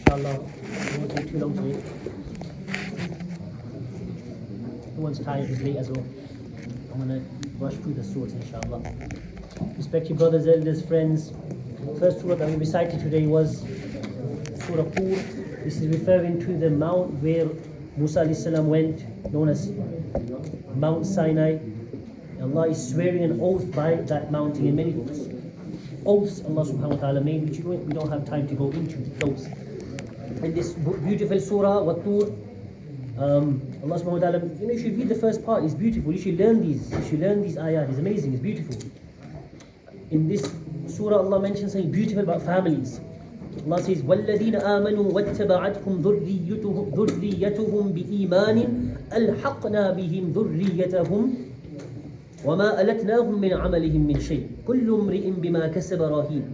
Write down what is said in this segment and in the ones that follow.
inshallah. It won't take too long today. No one's tired, it's late as well. I'm going to rush through the surahs inshallah. Respected brothers, elders, friends. First surah that we recited today was Surah Tur. This is referring to the mount where Musa alayhi salam went, known as Mount Sinai. Allah is swearing an oath by that mountain in many oaths Allah subhanahu wa ta'ala made, which we don't have time to go into those. And this beautiful surah, Wat-Tur, Allah subhanahu wa ta'ala, you should read the first part, it's beautiful. You should learn these ayat, it's amazing, it's beautiful. In this surah, Allah mentions something beautiful about families. Allah says, وَالَّذِينَ آمَنُوا وَاتَّبَعَتْهُمْ ذُرِّيَّتُهُمْ بِإِيمَانٍ أَلْحَقْنَا بِهِمْ ذُرِّيَّتَهُمْ وَمَا أَلَتْنَاهُمْ مِنْ عَمَلِهِمْ مِنْ شَيْءٍ كُلُّ امْرِئٍ بِمَا كَسَبَ رَهِينٌ.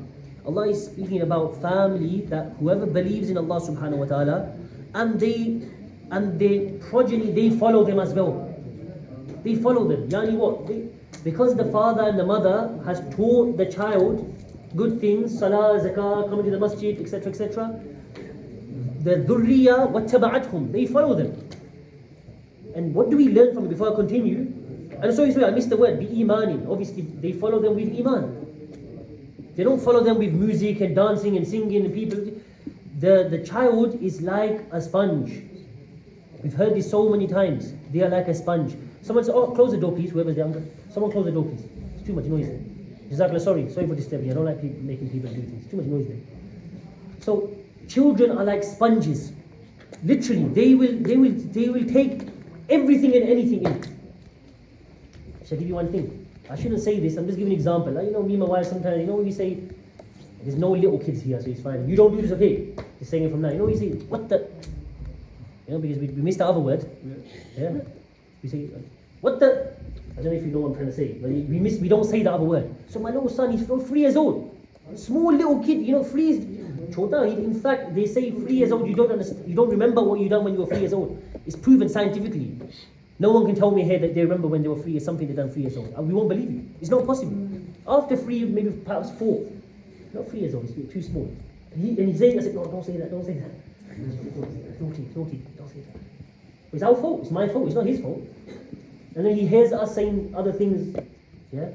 Allah is speaking about family, that whoever believes in Allah subhanahu wa ta'ala and their progeny, they follow them as well. They follow them. Yani what? Because the father and the mother has taught the child good things, salah, zakah, coming to the masjid, etc., etc. The dhurriya, wattaba'athum, they follow them. And what do we learn from it before I continue? And sorry, I missed the word, bi-imanin. Obviously, they follow them with iman. They don't follow them with music and dancing and singing and people. The child is like a sponge. We've heard this so many times. They are like a sponge. Someone said, oh, close the door please, whoever's there. Someone close the door please. It's too much noise there. Jazakallah, sorry for disturbing. I don't like making people do things. Too much noise there. So, children are like sponges. Literally, they will take everything and anything in. Shall I give you one thing? I shouldn't say this, I'm just giving an example. Like, me and my wife sometimes, when we say, there's no little kids here, so it's fine. You don't do this, okay? Just saying it from now. We say, what the? Because we missed the other word. Yeah? We say, what the? I don't know if you know what I'm trying to say, but we don't say the other word. So my little son, he's 3 years old. Small little kid, 3 is chota. In fact, they say 3 years old, you don't remember what you done when you were 3 years old. It's proven scientifically. No one can tell me here that they remember when they were 3 years, something they done 3 years old. We won't believe you. It's not possible. After 3, maybe perhaps 4. Not 3 years old, it's too small. And he's saying, I said, no, don't say that. Naughty, don't say that. It's our fault, it's my fault, it's not his fault. And then he hears us saying other things. Yeah.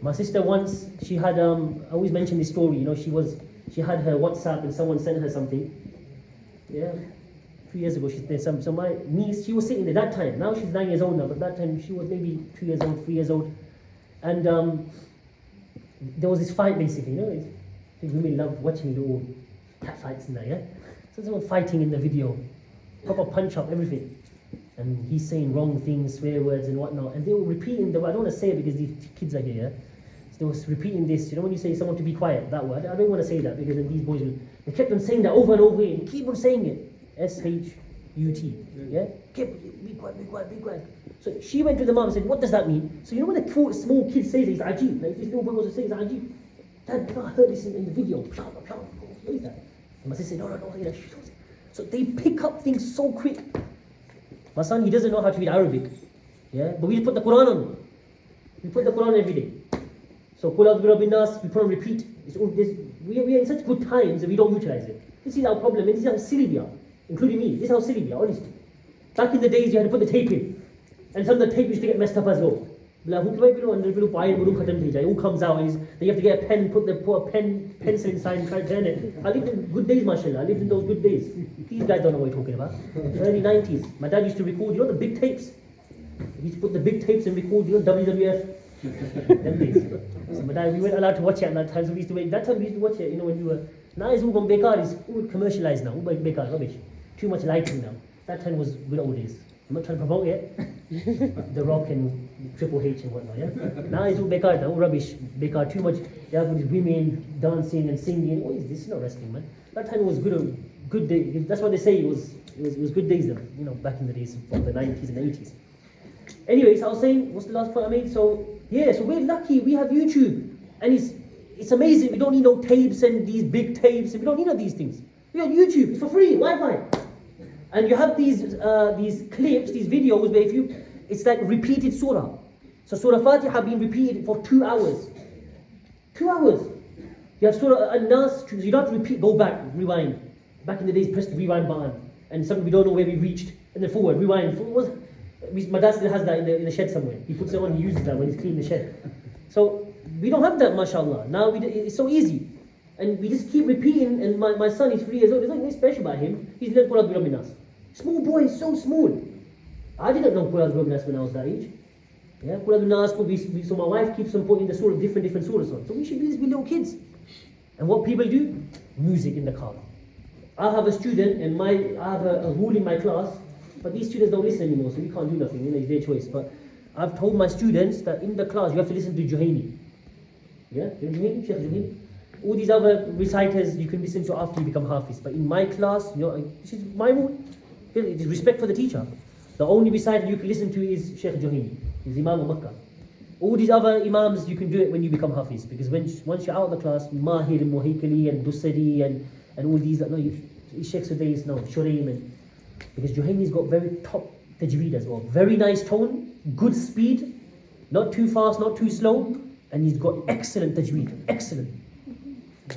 My sister once, she had, I always mention this story, she had her WhatsApp and someone sent her something. Yeah. 3 years ago, so my niece, she was sitting there that time. Now she's 9 years old now, but that time she was maybe 2 years old, 3 years old. And there was this fight basically, I think women love watching little cat fights and that, yeah? So someone fighting in the video, proper punch up, everything. And he's saying wrong things, swear words and whatnot. And they were repeating the word, I don't want to say it because these kids are here, yeah? So they was repeating this, when you say someone to be quiet, that word, I don't want to say that because then these boys they kept on saying that over and over again, keep on saying it. S-H-U-T, yeah? Be quiet. So she went to the mom and said, what does that mean? So when a small kid says it, it's ajib. Like if this little boy was to say it's ajib. Dad, I heard this in the video. What is that? And my sister said, no, don't say that. So they pick up things so quick. My son, he doesn't know how to read Arabic. Yeah? But we put the Quran on. We put the Quran every day. So Qul a'udhu bi rabbin nas, we put on repeat. We are in such good times that we don't utilize it. This is our problem, and this is how silly we are. Including me. This is how silly we are, honestly. Back in the days, you had to put the tape in. And some of the tape used to get messed up as well. It all comes out, and then you have to get a pen, put a pencil inside and try to turn it. I lived in good days, mashallah. I lived in those good days. These guys don't know what you're talking about. Early 90s. My dad used to record, the big tapes. He used to put the big tapes and record, WWF. Them days. So my dad, we weren't allowed to watch it at that time, so we used to wait. That time we used to watch it, when you were. Now it's all gone bekar, it's all commercialized now. All bekar, rubbish. Too much lighting now. That time was good old days. I'm not trying to promote it. The Rock and Triple H and whatnot, yeah? Now it's all bekar now, all rubbish. Bekar, too much. You have all these women dancing and singing. What is this? It's not wrestling, man. That time was good day. That's what they say. It was good days then, back in the days of the 90s and 80s. Anyways, I was saying, what's the last point I made? So we're lucky. We have YouTube. And it's amazing. We don't need no tapes and these big tapes. We don't need all these things. We have YouTube. It's for free. Wi-Fi. And you have these clips, these videos where it's like repeated surah. So Surah Fatiha being repeated for 2 hours. 2 hours. You have Surah An-Nas, you don't have to repeat, go back, rewind. Back in the days, press the rewind button, and something we don't know where we reached, and then forward, rewind. My dad still has that in the shed somewhere. He puts it on, he uses that when he's cleaning the shed. So we don't have that, mashallah. Now it's so easy. And we just keep repeating, and my son is 3 years old. There's nothing special about him. He's learned Qul A'udhu bi Rabbin Nas. Small boy, so small. I didn't know Qul A'udhu bi Rabbin Nas when I was that age. Yeah, Qul A'udhu Nas, so my wife keeps on putting the surah, different surahs on. So we should do this with little kids. And what people do? Music in the car. I have a student, and I have a rule in my class, but these students don't listen anymore, so we can't do nothing, it's their choice. But I've told my students that in the class you have to listen to Juhayni. Yeah, Juhayni, Sheikh Juhayni. All these other reciters you can listen to after you become Hafiz. But in my class, this is my rule. It is respect for the teacher. The only reciter you can listen to is Sheikh Juhayni, is Imam of Makkah. All these other Imams, you can do it when you become Hafiz. Because once you're out of the class, Mahir and Muhikali and Dusari and all these, Sheikh Sudais, Shuraim. Because Juhayni's got very top tajweed as well. Very nice tone, good speed, not too fast, not too slow. And he's got excellent tajweed, excellent.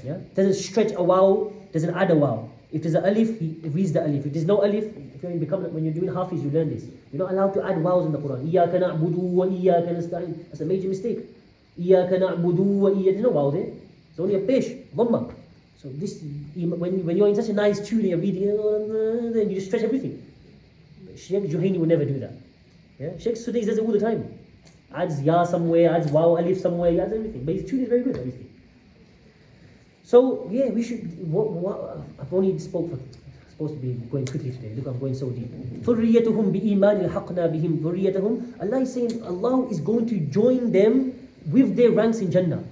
Yeah, doesn't stretch a wow, doesn't add a wow. If there's an alif, he reads the alif. If there's no alif, when you're doing Hafiz, you learn this. You're not allowed to add wows in the Quran. Iyaka na'budu wa iyaka nasta'in. That's a major mistake. Iyaka na'budu wa iyaka. There's no wow there. It's only a pesh, dhamma. So this, when you're in such a nice tune, you're reading, then you just stretch everything. Sheikh Juhayni will never do that. Yeah, Sheikh Sudais does it all the time. Adds ya somewhere, adds wow, alif somewhere, he adds everything. But his tune is very good, obviously. So yeah, we should. I've only supposed to be going quickly today. Look, I'm going so deep. ذُرِّيَّتُهُمْ بِإِيمَانِ الْحَقْنَا بِهِمْ ذُرِّيَّتَهُمْ. Allah is saying Allah is going to join them with their ranks in Jannah.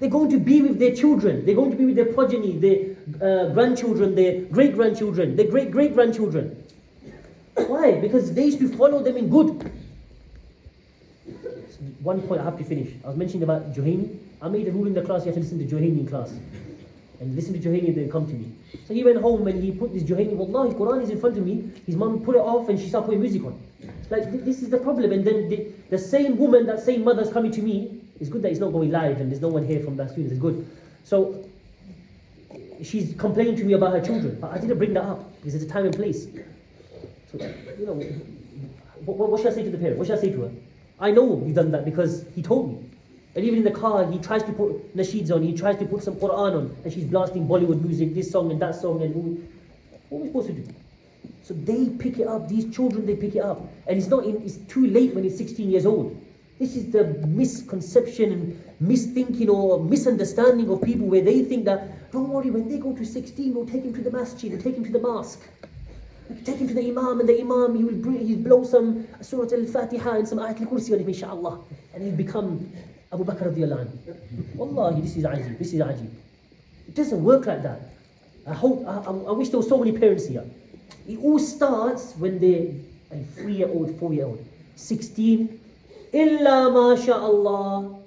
They're going to be with their children. They're going to be with their progeny, their grandchildren, their great-grandchildren, their great-great-grandchildren. Why? Because they used to follow them in good. One point I have to finish. I was mentioning about Juhayni. I made a rule in the class, you have to listen to Juhayni in class. And listen to Juhayni and then come to me. So he went home and he put this Juhayni, Wallahi, Quran is in front of me. His mum put it off and she started putting music on. Like, this is the problem. And then the same woman, that same mother's coming to me. It's good that it's not going live and there's no one here from that student. It's good. So she's complaining to me about her children. But I didn't bring that up because there's a time and place. So, what should I say to the parent? What should I say to her? I know you've done that because he told me. And even in the car, he tries to put nasheeds on, he tries to put some Quran on, and she's blasting Bollywood music, this song and that song, and what are we supposed to do? So they pick it up, these children, they pick it up. And it's too late when it's 16 years old. This is the misconception and misthinking or misunderstanding of people where they think that, don't worry, when they go to 16, we'll take him to the masjid, we'll take him to the mosque. Take him to the Imam, and the Imam, he'll blow some Surah Al-Fatiha and some Ayat Al-Kursi on him, inshaAllah. And he'll become Abu Bakr radiyallahu anhu. Wallahi, this is ajib, this is ajib. It doesn't work like that. I wish there were so many parents here. It all starts when they're a 3-year-old, 4-year-old. 16, illa ma sha'Allah.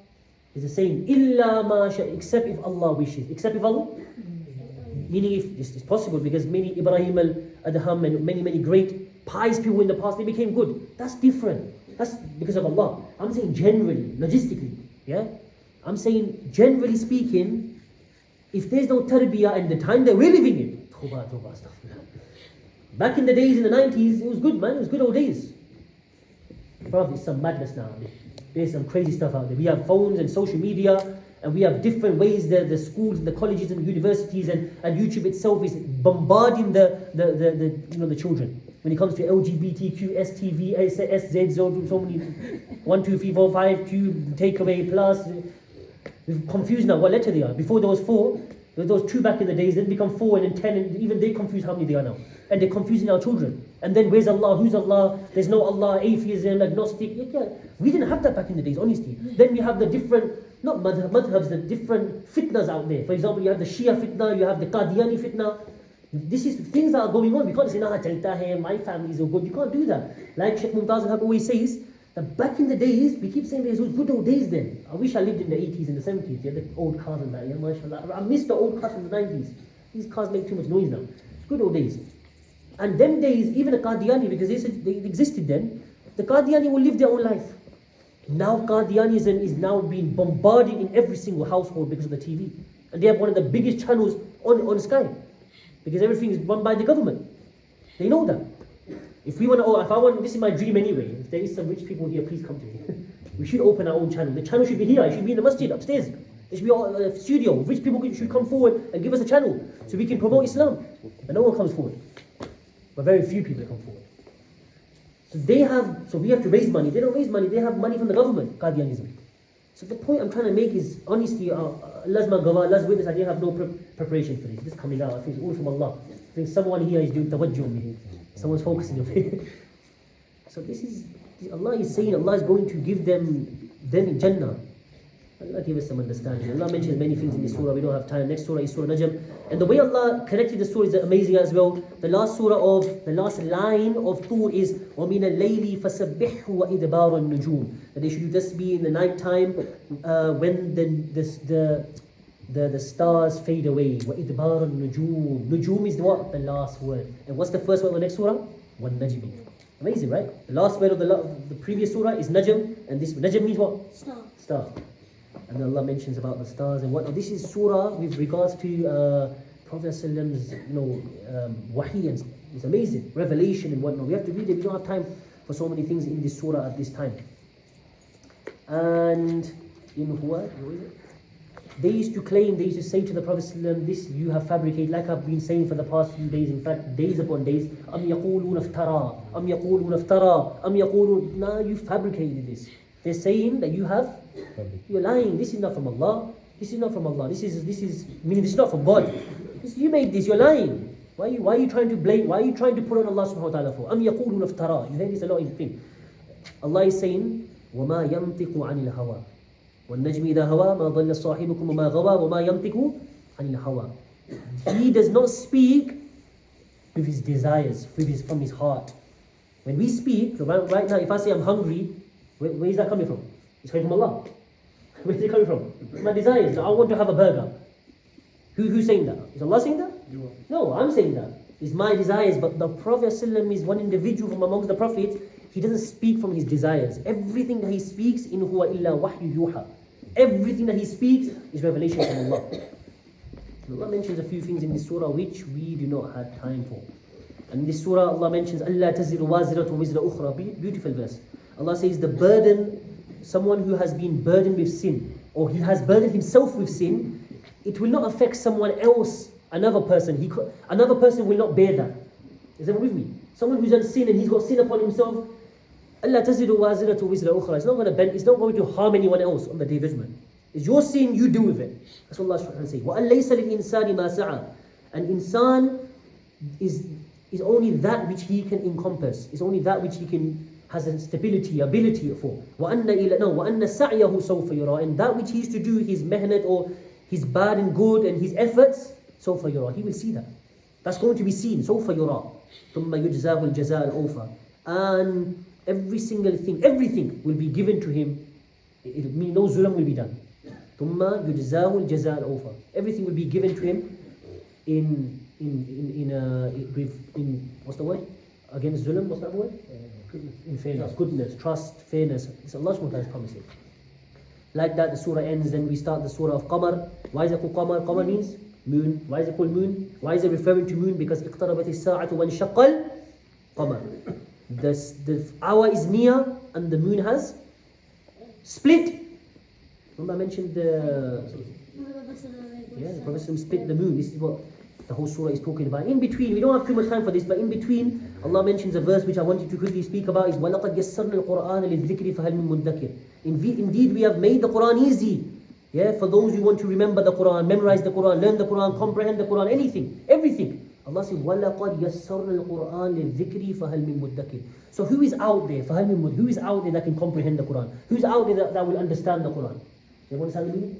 There's a saying, illa ma sha', except if Allah wishes. Except if Allah? Meaning if this is possible, because many Ibrahim al-Adham and many great pious people in the past, they became good. That's different. That's because of Allah. I'm saying generally, logistically. Yeah? I'm saying generally speaking, if there's no tarbiyah and the time that we're living in, tawbah, astaghfirullah. Back in the days in the 90s, it was good, man. It was good old days. Probably some madness now. There's some crazy stuff out there. We have phones and social media, and we have different ways that the schools and the colleges and the universities and YouTube itself is bombarding the children. When it comes to LGBTQ, STV, SZ, so many 1, 2, 3, 4, 5, Q, takeaway, plus. We're confused now what letter they are. Before there was 4, there was 2 back in the days, then become 4 and then 10, and even they confuse how many they are now. And they're confusing our children. And then where's Allah? Who's Allah? There's no Allah, atheism, agnostic. Yeah. We didn't have that back in the days, honestly. Then we have the different, not madhabs, the different fitnas out there. For example, you have the Shia fitna, you have the Qadiani fitna. This is things that are going on. We can't say, nah, chalta hai, my family is so good. You can't do that. Like Sheikh Mumtaz al-Haq always says, that back in the days, we keep saying there's good old days then. I wish I lived in the 80s and the 70s. Yeah, the old cars and that, yeah, mashallah. I miss the old cars from the 90s. These cars make too much noise now. It's good old days. And them days, even a Qadiani, because they said they existed then, the Qadiani will live their own life. Now Qadianism is now being bombarded in every single household because of the TV. And they have one of the biggest channels on Sky. because everything is run by the government. They know that. If we want to, if I want, this is my dream anyway. If there is some rich people here, please come to me. We should open our own channel. The channel should be here. It should be in the masjid upstairs. There should be a studio. Rich people should come forward and give us a channel so we can promote Islam. And no one comes forward. But very few people come forward. So we have to raise money. They don't raise money. They have money from the government. Qadianism. So the point I'm trying to make is, honestly, Allah's my gawah, Allah's witness, I didn't have no preparation for this. This is coming out. I think it's all from Allah. I think someone here is doing tawajjuh on me. Someone's focusing on me. So this is, Allah is saying Allah is going to give them Jannah. Allah give us some understanding. Allah mentions many things in this surah. We don't have time. Next surah is Surah Najm. And the way Allah connected the surah is amazing as well. The last line of Tur is وَمِنَ اللَّيْلِ فَسَبِّحْهُ وَإِدْبَارَ النُّجُومِ. That they should do tasbih in the night time when the stars fade away. وَإِدْبَارَ النُّجُومِ. Nujum is what? The last word. And what's the first word of the next surah? وَالنَّجْمِ. Amazing, right? The last word of the previous surah is Najm, and this Najm means what? Star. And Allah mentions about the stars and whatnot. This is surah with regards to Prophet ﷺ's, wahi, and it's amazing, revelation and whatnot. We have to read it. We don't have time for so many things in this surah at this time. And in what is it? They used to say to the Prophet ﷺ, this you have fabricated, like I've been saying for the past few days, in fact, days upon days. أَمْ يَقُولُونَ افْتَرَى أَمْ يَقُولُونَ افْتَرَى أَمْ يَقُولُونَ. Now you fabricated this. They're saying that you're lying. This is not from Allah. This is not from Allah. This is meaning this is not from God. You made this. You're lying. Why are you trying to blame? Why are you trying to put on Allah subhanahu wa ta'ala for? أَمْ يَقُولُونَ افْتَرَى. You hear this a lot in the thing. Allah is saying, وَمَا يَنْطِقُ عَنِ الْهَوَى وَالنَّجْمِ إِذَا هَوَى مَا ضَلَّ صَاحِبُكُمْ وَمَا غَوَى وَمَا يَنْطِقُ عَنِ الْهَوَى. He does not speak with his desires, from his heart. When we speak, right now, if I say I'm hungry, where is that coming from? It's coming from Allah. Where is it coming from? My desires. I want to have a burger. Who's saying that? Is Allah saying that? No, I'm saying that. It's my desires. But the Prophet ﷺ is one individual from amongst the prophets. He doesn't speak from his desires. Everything that he speaks, in huwa illa wahyu yuha. Everything that he speaks is revelation from Allah. And Allah mentions a few things in this surah which we do not have time for. And in this surah, Allah mentions Allah taziru waziratu wizra ukhra. Beautiful verse. Allah says the burden, someone who has been burdened with sin, or he has burdened himself with sin, it will not affect someone else, another person. Another person will not bear that. Is that with me? Someone who's done sin and he's got sin upon himself, Allah taziru waziratu wizra ukhra. It's not going to bend. It's not going to harm anyone else on the day of judgment. It's your sin, you deal with it. That's what Allah is trying to say. وَأَنْ لَيْسَ لِلْإِنسَانِ مَا سَعَى. And insan is only that which he can encompass. It's only that which he has a stability, ability for. وَأَنَّ سَعْيَهُ سَوْفَ يُرَى. And that which he used to do, his mehnat or his bad and good and his efforts, سَوْفَ يُرَى. He will see that. That's going to be seen. سَوْفَ يُرَى. ثُمَّ يُجْزَاهُ الْجَزَاءَ الْأَوْفَى. And every single thing, everything will be given to him. It means no zulm will be done. ثُمَّ يُجْزَاهُ الْجَزَاءَ الْأَوْفَى. Everything will be given to him in what's the word? Against zulm, what's that word? In fairness, goodness, trust, fairness. It's Allah subhanahu wa ta'ala's promising. Like that, the surah ends, then we start the surah of Qamar. Why is it called Qamar? Qamar means moon. Why is it called moon? Why is it referring to moon? Because اقتربت الساعة وانشق القمر. The hour is near and the moon has split. Remember I mentioned the Prophet split the moon. This is what the whole surah is talking about. In between, we don't have too much time for this, but in between, Allah mentions a verse which I wanted to quickly speak about is وَلَقَدْ يَسَّرْنَا الْقُرْآنَ لِلذِّكْرِ فَهَلْ مِن مُدَّكِرٍ. Indeed, we have made the Quran easy. For those who want to remember the Quran, memorize the Quran, learn the Quran, comprehend the Quran, anything, everything. Allah says, وَلَقَدْ يَسَّرْنَا الْقُرْآنَ لِلذِّكْرِ فَهَلْ مِن مُدَّكِرٍ. So who is out there? Who is out there that can comprehend the Quran? Who's out there that will understand the Quran? You understand the meaning?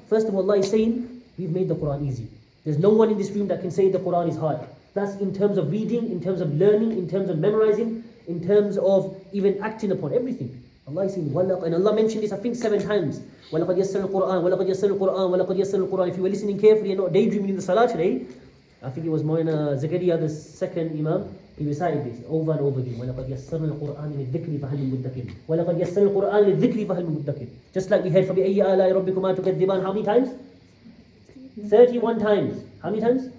First of all, Allah is saying, we've made the Quran easy. There's no one in this room that can say the Quran is hard. That's in terms of reading, in terms of learning, in terms of memorizing, in terms of even acting upon everything. Allah is saying, and Allah mentioned this I think 7 times. وَلَقَدْ يَسَّرْنَا الْقُرْآنَ وَلَقَدْ يَسَّرْنَا الْقُرْآنَ وَلَقَدْ يَسَّرْنَا الْقُرْآنَ. If you were listening carefully and not daydreaming in the salah today, I think it was Moina Zakaria, the second Imam, he recited this over and over again. وَلَقَدْ يَسَّرْنَا الْقُرْآنَ لِلذِّكْرِ فَهَلْ مِن مُدَّكِرٍ وَلَقَدْ يَسَّرْنَا الْقُرْآنَ لِلذِّكْرِ فَهَلْ مِن مُدَّكِرٍ. Just like we heard from بِأَيِّ آلَاءِ رَبِّكُمَا تُكَذِّبَانِ. How many times? 31 times. How many times?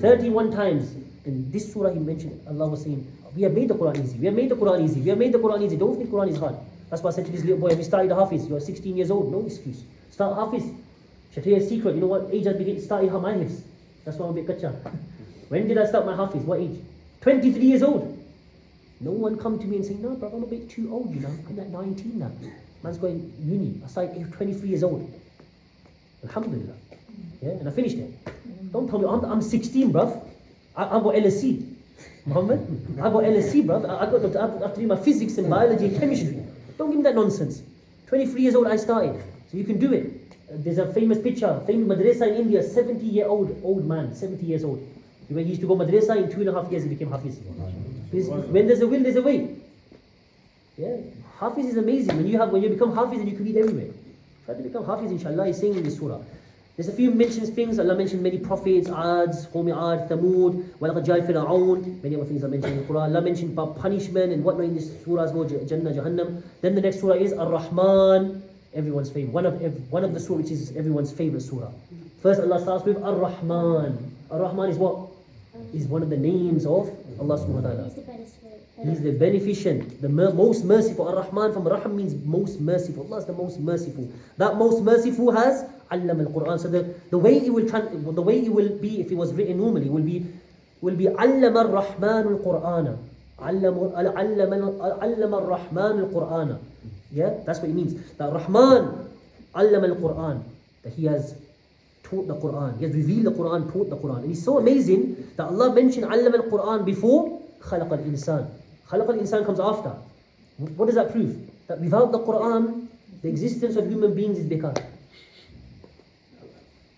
31 times. In this surah he mentioned, Allah was saying, we have made the Quran easy, we have made the Quran easy, we have made the Quran easy. Don't think Quran is hard. That's why I said to this little boy, have you started Hafiz? You're 16 years old, no excuse. Start Hafiz. Shall I tell you a secret? You know what age I started my Hafiz? That's why I'm a bit kacha. When did I start my Hafiz? What age? 23 years old. No one come to me and say, no, bro, I'm a bit too old, you know. I'm at 19 now. Man's going uni. I started 23 years old. Alhamdulillah. Yeah, and I finished it. Don't tell me, I'm 16, bruv. I got LSC. Muhammad, I got LSC, bruv. I have to do my physics and biology and chemistry. Don't give me that nonsense. 23 years old I started. So you can do it. There's a famous picture, famous madrasa in India, 70-year-old man, 70 years old. He used to go madrasa, in 2.5 years he became Hafiz. When there's a will, there's a way. Yeah, Hafiz is amazing. When you become Hafiz, and you can read everywhere. Try to become Hafiz, inshallah. He's saying in this surah. There's a few mentions things. Allah mentioned many prophets, Ads, Qawmi Ad, Thamud, Walaqad Ja'a Fir'aun. Many other things are mentioned in the Quran. Allah mentioned about punishment and whatnot in this surah as well, Jannah, Jahannam. Then the next surah is Ar-Rahman, everyone's favorite. One of the surah which is everyone's favorite surah. First Allah starts with Ar-Rahman. Ar-Rahman is what? Is one of the names of Allah subhanahu wa ta'ala. He's the beneficent, the most merciful. Ar-Rahman from Rahim means most merciful. Allah is the most merciful. That most merciful has Allam al-Quran. So the way it will be if it was written normally will be Allam ar-Rahman al-Qur'ana. Allam ar-Rahman al-Qur'ana. Yeah, that's what it means. That Rahman Allam al-Quran. That he has taught the Quran. He has revealed the Quran, taught the Quran. And it's so amazing that Allah mentioned Allam al-Quran before Khalaq al-Insan. Khalaq al-Insan comes after. What does that prove? That without the Quran, the existence of human beings is bekar.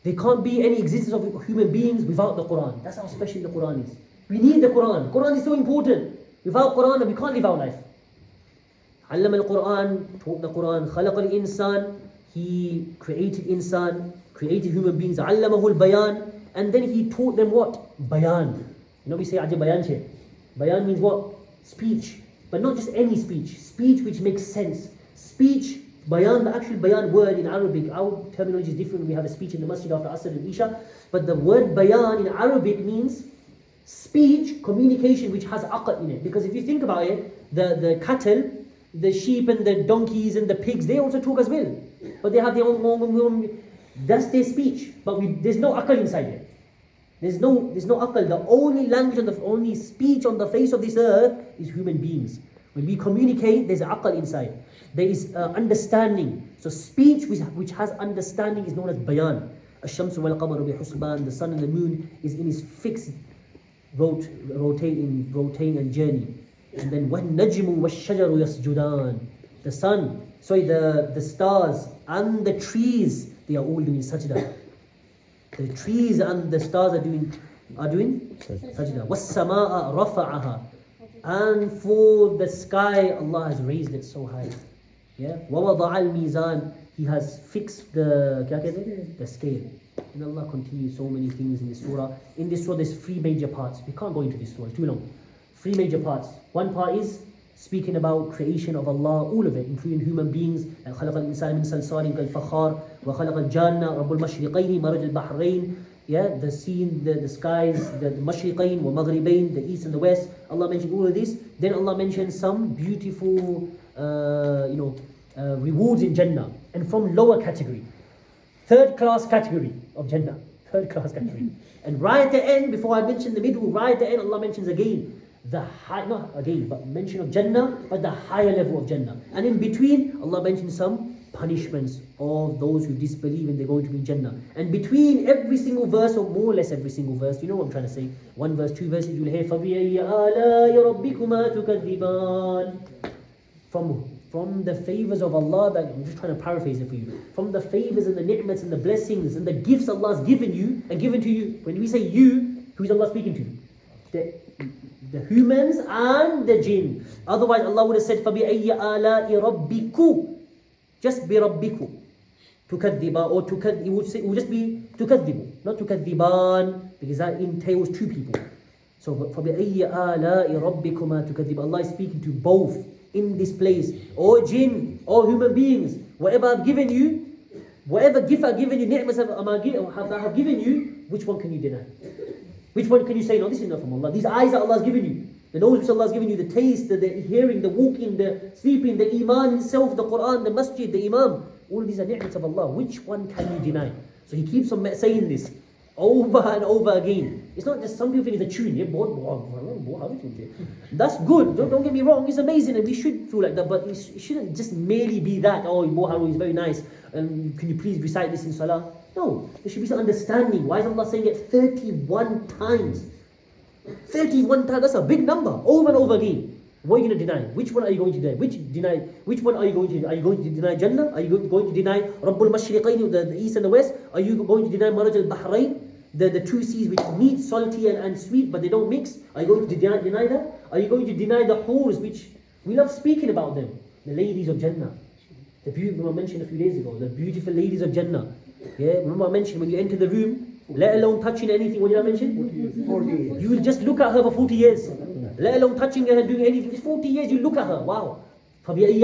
There can't be any existence of human beings without the Quran. That's how special the Quran is. We need the Quran. Quran is so important. Without Quran, we can't live our life. Allam al-Quran, taught the Quran. Khalaq al-Insan, he created insan, created human beings. Allamahu al-Bayan, and then he taught them what? Bayan. You know we say Ajay Bayan che. Bayan means what? Speech. But not just any speech. Speech which makes sense. Speech, bayan, the actual bayan word in Arabic, our terminology is different. We have a speech in the masjid after Asr and Isha. But the word bayan in Arabic means speech, communication which has aql in it. Because if you think about it, the cattle, the sheep and the donkeys and the pigs, they also talk as well. But they have their own that's their speech. But there's no aql inside it. There's no aql. The only language and the only speech on the face of this earth is human beings. When we communicate, there's aql inside. There is understanding. So speech which has understanding is known as bayan. Ash-shamsu wal-qamaru bi-husban. The sun and the moon is in its fixed rotating and journey. And then وَالنَّجْمُ وَالشَّجَرُ يَسْجُدَانِ. The sun, the stars and the trees, they are all doing sajda. The trees and the stars are doing sajda. وَالسَّمَاءَ رَفَعَهَا. And for the sky, Allah has raised it so high. Yeah. وَوَضَعَ الْمِيزَانِ. He has fixed the scale. And Allah continues so many things in this surah. In this surah, there's 3 major parts. We can't go into this surah, it's too long. 3 major parts. One part is speaking about creation of Allah, all of it, including human beings. خَلَقَ الْإِنسَانَ مِنْ صَلْصَالٍ كَالْفَخَّارِ وَخَلَقَ الْجَانَّ رَبُّ الْمَشْرِقَيْنِ مَرَجَ الْبَحْرَيْنِ. Yeah, the scene, the skies, the mashriqain wa maghribain, the east and the west. Allah mentioned all of this. Then Allah mentioned some beautiful, rewards in Jannah, and from lower category, 3rd class category of Jannah, 3rd class category. And right at the end, before I mention the middle, right at the end, Allah mentions again mention of Jannah, but the higher level of Jannah. And in between, Allah mentions some punishments of those who disbelieve and they're going to be in Jannah. And between every single verse, or more or less every single verse, you know what I'm trying to say? 1 verse, 2 verses, you'll hear فَبِأَيِّ آلَاءِ رَبِّكُمَا تُكَذِّبَانِ. From the favors of Allah, that I'm just trying to paraphrase it for you. From the favors and the ni'mats and the blessings and the gifts Allah has given you and given to you. When we say you, who is Allah speaking to? The humans and the jinn. Otherwise Allah would have said فَبِأَيِّ آلَاءِ رَبِّكُ. Just be Rabbiku. Tukadhiba, or it would just be tukadhibu, not tukadhiban, because that entails 2 people. So فَبِأَيِّ آلَاءِ رَبِّكُمَا تُكَذِّبَ. Allah is speaking to both in this place. O jinn, or human beings, whatever I've given you, whatever gift I've given you, ni'mas I have given you, which one can you deny? Which one can you say, no, this is not from Allah? These eyes that Allah has given you, the nose which Allah has given you, the taste, the hearing, the walking, the sleeping, the iman itself, the Quran, the masjid, the imam. All these are ni'mats of Allah. Which one can you deny? So he keeps on saying this over and over again. It's not just some people think it's a tune. Yeah, that's good. Don't get me wrong. It's amazing and we should feel like that. But it shouldn't just merely be that. Oh, Muharram is very nice. Can you please recite this in Salah? No. There should be some understanding. Why is Allah saying it 31 times? 31 times. That's a big number. Over and over again. What are you going to deny? Which one are you going to deny? Which one are you going to deny? Are you going to deny Jannah? Are you going to deny Rabbul Mashriqayn, the east and the west? Are you going to deny Maraj al-Bahrain? The two seas which meet salty and sweet but they don't mix? Are you going to deny that? Are you going to deny the hurs which we love speaking about them? The ladies of Jannah. The beautiful, I mentioned a few days ago, the beautiful ladies of Jannah. Yeah, remember I mentioned when you enter the room, let alone touching anything, what did I mention? 40 years. You will just look at her for 40 years. Let alone touching her and doing anything. It's 40 years, you look at her. Wow. So what are you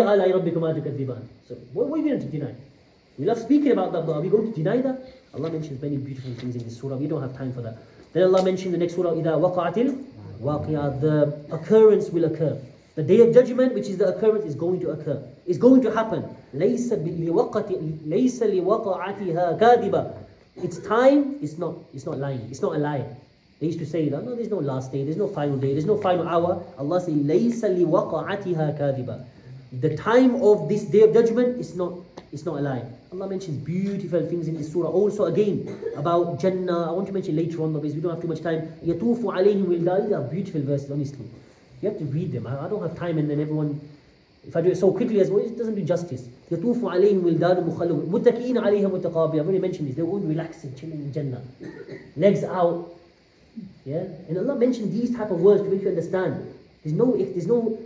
going to deny? We love speaking about that, but are we going to deny that? Allah mentions many beautiful things in this surah. We don't have time for that. Then Allah mentioned in the next surah, إِذَا وَقَعَتِ الْوَاقِعَةِ, the occurrence will occur. The day of judgment, which is the occurrence, is going to occur. It's going to happen. لَيْسَ لِوَقَعَتِهَا كَاذِبًا. Its time is not lying. It's not a lie. They used to say that, no, there's no last day, there's no final day, there's no final hour. Allah says, لَيْسَ لِوَقَعَتِهَا كَاذِبًا. The time of this day of judgment is not a lie. Allah mentions beautiful things in this surah. Also again, about Jannah. I want to mention later on, because we don't have too much time. يَطُوفُ عَلَيْهِمْ وِلْدَانٌ. These are beautiful verses, honestly. You have to read them. I don't have time, and then everyone, if I do it so quickly as well, it doesn't do justice. يَطُوفُ عَلَيْهِمْ وِلْدَانٌ مُخَلَّدُونَ مُتَّكِئِينَ عَلَيْهَا مُتَقَابِلِينَ. I've already mentioned this. They're all relaxing, chilling in Jannah. Legs out. Yeah? And Allah mentioned these type of words to make you understand. There's no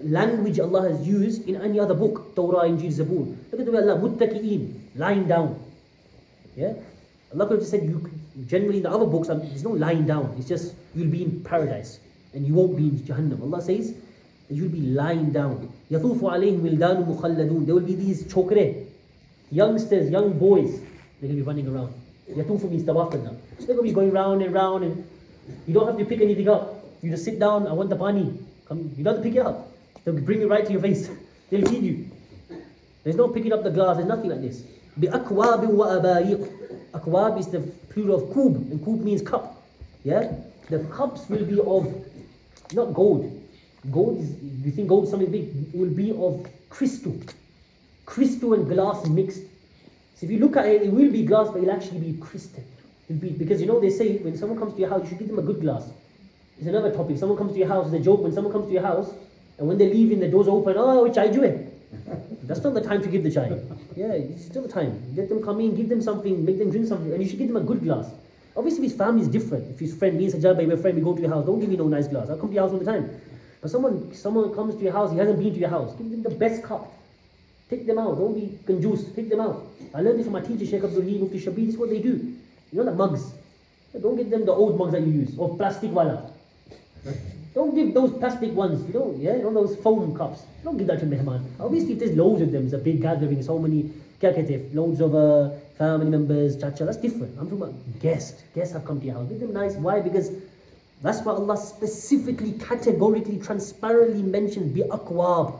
language Allah has used in any other book, Torah, Injil, Zabur. Look at the way Allah, muttaki'een, lying down. Yeah? Allah could have just said, generally in the other books, there's no lying down. It's just, you'll be in paradise. And you won't be in Jahannam. Allah says, that you'll be lying down. يَطُوفُ عَلَيْهِمْ وِلْدَانٌ مُخَلَّدُونَ. There will be these chokre, youngsters, young boys. They're going to be running around. Yatufu means tawaf now. So they're going to be going round and round, and you don't have to pick anything up. You just sit down, I want the pani. Come, you don't have to pick it up. They'll bring it right to your face. They'll feed you. There's no picking up the glass, there's nothing like this. بِأَكْوَابٍ وَأَبَارِيقٍ. Akwab is the plural of kub, and kub means cup. Yeah? The cups will be of, not gold. Gold is, you think gold is something big, it will be of crystal. Crystal and glass mixed. So if you look at it, it will be glass, but it'll actually be crystal. Because you know, they say when someone comes to your house, you should give them a good glass. It's another topic. Someone comes to your house, it's a joke when someone comes to your house, and when they're leaving, the doors open, oh, chai juwe. That's not the time to give the chai. Yeah, it's still the time. Let them come in, give them something, make them drink something, and you should give them a good glass. Obviously, his family is different. If his friend, me and Sajjad, we're friend, we go to your house, don't give me no nice glass. I'll come to your house all the time. But someone comes to your house, he hasn't been to your house, give them the best cup. Take them out, don't be conjuiced, take them out. I learned it from my teacher, Sheikh Abdul Mufti Shabir. This is what they do. You know the mugs? Don't give them the old mugs that you use, or plastic wala. Don't give those plastic ones, you know those foam cups. Don't give that to mehman. Obviously, if there's loads of them, it's a big gathering, so many, loads of family members, chacha, that's different. I'm talking about guests. Guests have come to your house. Give them nice. Why? Because that's what Allah specifically, categorically, transparently mentions, bi akwab.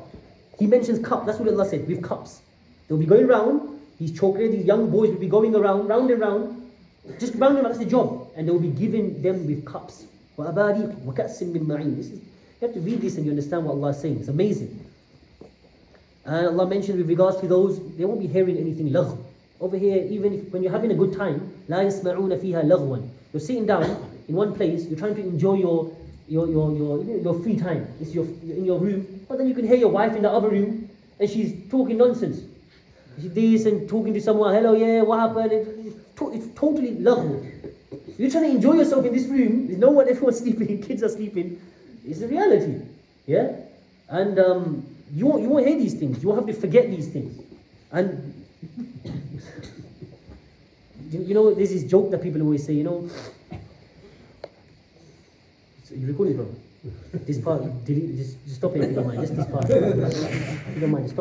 He mentions cup, that's what Allah said, with cups. They'll be going round, these chokre, these young boys will be going around, round and round, just round and round, that's the job. And they will be giving them with cups. وَأَبَارِيقٍ وَكَأْسٍ مِّن مَّعِينٍ. You have to read this and you understand what Allah is saying. It's amazing. And Allah mentioned with regards to those, they won't be hearing anything lagh. Over here, even when you're having a good time, لَا يَسْمَعُونَ فِيهَا لَغْوًا. You're sitting down in one place, you're trying to enjoy your free time. It's in your room, but then you can hear your wife in the other room, and she's talking nonsense. She's this and talking to someone, hello, yeah, what happened? It's totally lagh. You're trying to enjoy yourself in this room, there's no one, everyone's sleeping, kids are sleeping. It's a reality. Yeah? And you won't hear these things, you won't have to forget these things. And you know, there's this joke that people always say, you know, you recording, bro? This part, delete, just stop it if you don't mind. Just this part. If you don't mind, stop.